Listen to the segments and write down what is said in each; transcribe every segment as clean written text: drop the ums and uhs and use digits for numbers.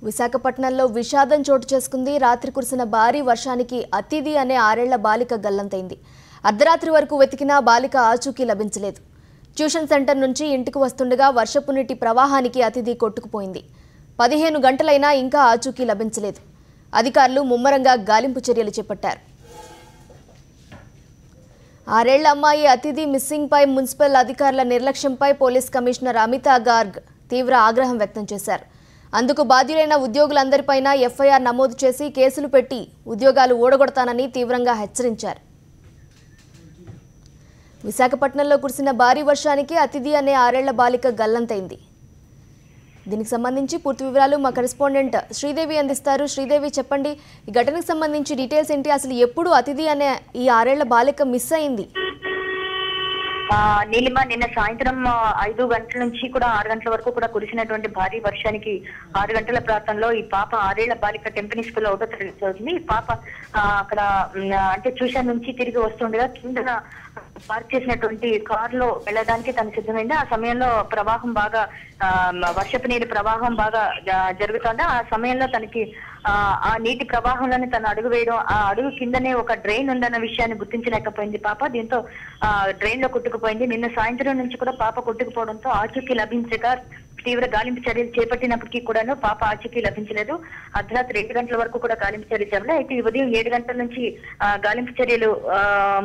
విశాఖపట్నంలో విషాదం చోటు చేసుకుంది. రాత్రి కురిసిన భారీ వర్షానికి అతిథి అనే 6 ఏళ్ల బాలిక గల్లంతైంది. అర్ధరాత్రి వరకు వెతికినా బాలిక ఆచూకీ లభించలేదు. ట్యూషన్ సెంటర్ నుంచి ఇంటికి వస్తుండగా వర్షపు నీటి ప్రవాహానికి అతిథి కొట్టుకుపోయింది. 15 గంటలైనా ఇంకా ఆచూకీ లభించలేదు. అధికారులు ముమ్మరంగా గాలింపు చర్యలు చేపట్టారు. 6 ఏళ్ల అమ్మాయి అతిథి మిస్సింగ్ పై మున్సిపల్ అధికారుల నిర్లక్ష్యంపై పోలీస్ కమిషనర్ అమితా గార్గ్ తీవ్ర ఆగ్రహం వ్యక్తం చేశారు. అందుకు బాధ్యులైన ఉద్యోగులందరిపైన ఎఫ్ఐఆర్ నమోదు చేసి కేసులు పెట్టి ఉద్యోగాలు ఊడగొడతానని తీవ్రంగా హెచ్చరించారు. విశాఖపట్నంలో కురిసిన భారీ వర్షానికి అతిథి అనే 6 ఏళ్ల బాలిక గల్లంతైంది. దీనికి సంబంధించి పూర్తి వివరాలు మా కరెస్పాండెంట్ శ్రీదేవి అందిస్తారు. శ్రీదేవి, చెప్పండి, ఈ ఘటనకు సంబంధించి డీటెయిల్స్ ఏంటి? అసలు ఎప్పుడు అతిథి అనే ఈ 6 ఏళ్ల బాలిక మిస్ అయింది? నీలిమ నిన్న సాయంత్రం 5 గంటల నుంచి కూడా 6 గంటల వరకు కూడా కురిసినటువంటి భారీ వర్షానికి 6 గంటల ప్రాంతంలో ఈ పాప 6 ఏళ్ల బాలిక టెంపెనీ స్కూల్ ఒకటో తరగతి చదువుతుంది. ఈ పాప అక్కడ అంటే ట్యూషన్ నుంచి తిరిగి వస్తుండగా కింద పార్క్ చేసినటువంటి కార్ లో వెళ్ళడానికి తను సిద్ధమైంది. ఆ సమయంలో ప్రవాహం బాగా వర్షపు నీటి ప్రవాహం బాగా జరుగుతుంది. ఆ సమయంలో తనకి ఆ నీటి ప్రవాహంలోనే తను అడుగు వేయడం, ఆ అడుగు కిందనే ఒక డ్రైన్ ఉందన్న విషయాన్ని గుర్తించలేకపోయింది పాప. దీంతో డ్రైన్ లో కొట్టుకుపోయింది. నిన్న సాయంత్రం నుంచి కూడా పాప కొట్టుకుపోవడంతో ఆచూకీ లభించగా తీవ్ర గాలింపు చర్యలు చేపట్టినప్పటికీ కూడాను పాప ఆచూకీ లభించలేదు. అర్ధరాత్రి 2 గంటల వరకు కూడా గాలింపు చర్యలు చేపట్టారు. అయితే ఉదయం 7 గంటల నుంచి గాలింపు చర్యలు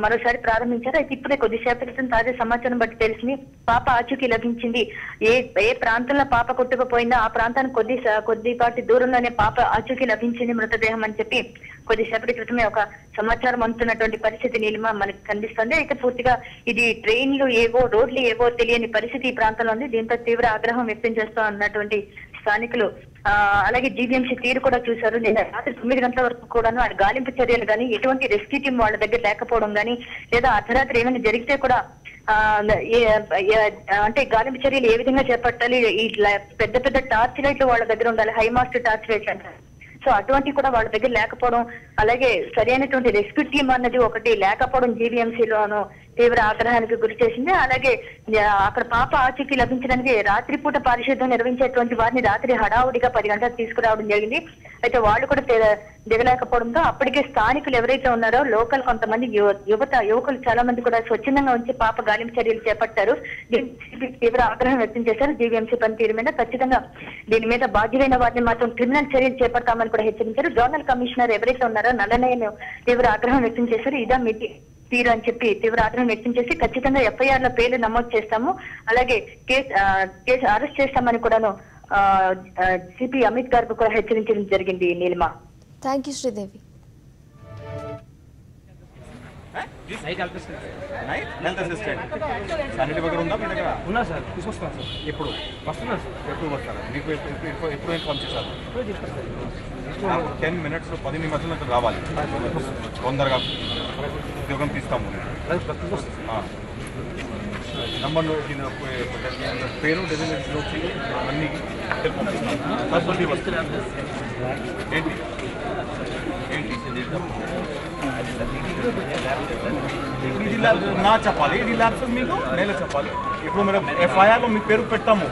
మరోసారి ప్రారంభించారు. అయితే ఇప్పుడే కొద్దిసేపటి క్రితం తాజా సమాచారం బట్టి తెలిసింది పాప ఆచూకీ లభించింది. ఏ ప్రాంతంలో పాప కొట్టుకుపోయిందో ఆ ప్రాంతానికి కొద్దిపాటి దూరంలోనే పాప ఆచూకీ లభించింది మృతదేహం అని చెప్పి కొద్దిసేపటి క్రితమే ఒక సమాచారం అందుతున్నటువంటి పరిస్థితి నీలిమ మనకి కనిపిస్తుంది. అయితే పూర్తిగా ఇది ట్రైన్లు ఏవో రోడ్లు ఏవో తెలియని పరిస్థితి ఈ ప్రాంతంలో ఉంది. దీంతో తీవ్ర ఆగ్రహం వ్యక్తం చేస్తూ ఉన్నటువంటి స్థానికులు అలాగే జీబీఎంసీ తీరు కూడా చూశారు. నిన్న రాత్రి 9 గంటల వరకు కూడాను గాలింపు చర్యలు కానీ ఎటువంటి రెస్క్యూ టీం వాళ్ళ దగ్గర లేకపోవడం కానీ లేదా అర్ధరాత్రి ఏమైనా జరిగితే కూడా అంటే గాలింపు చర్యలు ఏ విధంగా చేపట్టాలి, ఈ పెద్ద పెద్ద టార్చ్ లైట్లు వాళ్ళ దగ్గర ఉండాలి, హైమాస్ట్ టార్చ్ లైట్లు అంటారు. సో అటువంటి కూడా వాళ్ళ దగ్గర లేకపోవడం, అలాగే సరైనటువంటి రెస్క్యూ టీం అన్నది ఒకటి లేకపోవడం జీబీఎంసీలోను తీవ్ర ఆగ్రహానికి గురి చేసింది. అలాగే అక్కడ పాప ఆచూకీ లభించడానికి రాత్రిపూట పరిశోధన నిర్వహించేటువంటి వారిని రాత్రి హడావుడిగా 10 గంటలకు తీసుకురావడం జరిగింది. అయితే వాళ్ళు కూడా దిగలేకపోవడంతో అప్పటికే స్థానికులు ఎవరైతే ఉన్నారో లోకల్ కొంతమంది యువకులు చాలా మంది కూడా స్వచ్ఛందంగా ఉంచి పాప గాలింపు చర్యలు చేపట్టారు. తీవ్ర ఆగ్రహం వ్యక్తం చేశారు. జీవీఎంసీ పనితీరు మీద ఖచ్చితంగా దీని మీద బాధ్యులైన వారిని మాత్రం క్రిమినల్ చర్యలు చేపడతామని కూడా హెచ్చరించారు. జోనల్ కమిషనర్ ఎవరైతే ఉన్నారో నల్లనయ్యను తీవ్ర ఆగ్రహం వ్యక్తం చేశారు. ఇదా తీరు అని చెప్పి తీవ్ర ఆగ్రహం వ్యక్తం చేసి ఖచ్చితంగా ఎఫ్ఐఆర్ లో పేర్లు నమోదు చేస్తాము, అలాగే కేసు అరెస్ట్ చేస్తామని కూడాను సిపి అమిత్ గారు కూడా హెచ్చరించడం జరిగింది. Neelima, thank you Sridevi. ఉన్నా సార్, తీసుకొస్తాను సార్. ఎప్పుడు వస్తున్నారు సార్? ఎప్పుడు వస్తారా? మీకు ఎప్పుడు ఇన్ఫార్మ్ చేశారు? 10 minutes 10 నిమిషాలు అక్కడ రావాలి. తొందరగా ఉద్యోగం తీస్తాము. నంబర్ పేరు డెసిగ్నేషన్ అన్ని ఏంటి ఇది నా చెప్పాలి, ఇది ల్యాబ్సెస్ మీకు నేనే చెప్పాలి. ఇప్పుడు మీరు ఎఫ్ఐఆర్లో మీ పేరు పెట్టాము,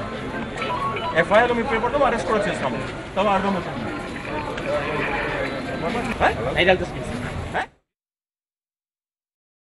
ఎఫ్ఐఆర్లో మీ పేరు పెట్టాము, అరెస్ట్ కూడా చేస్తాము. తర్వాత అర్థమవుతుంది.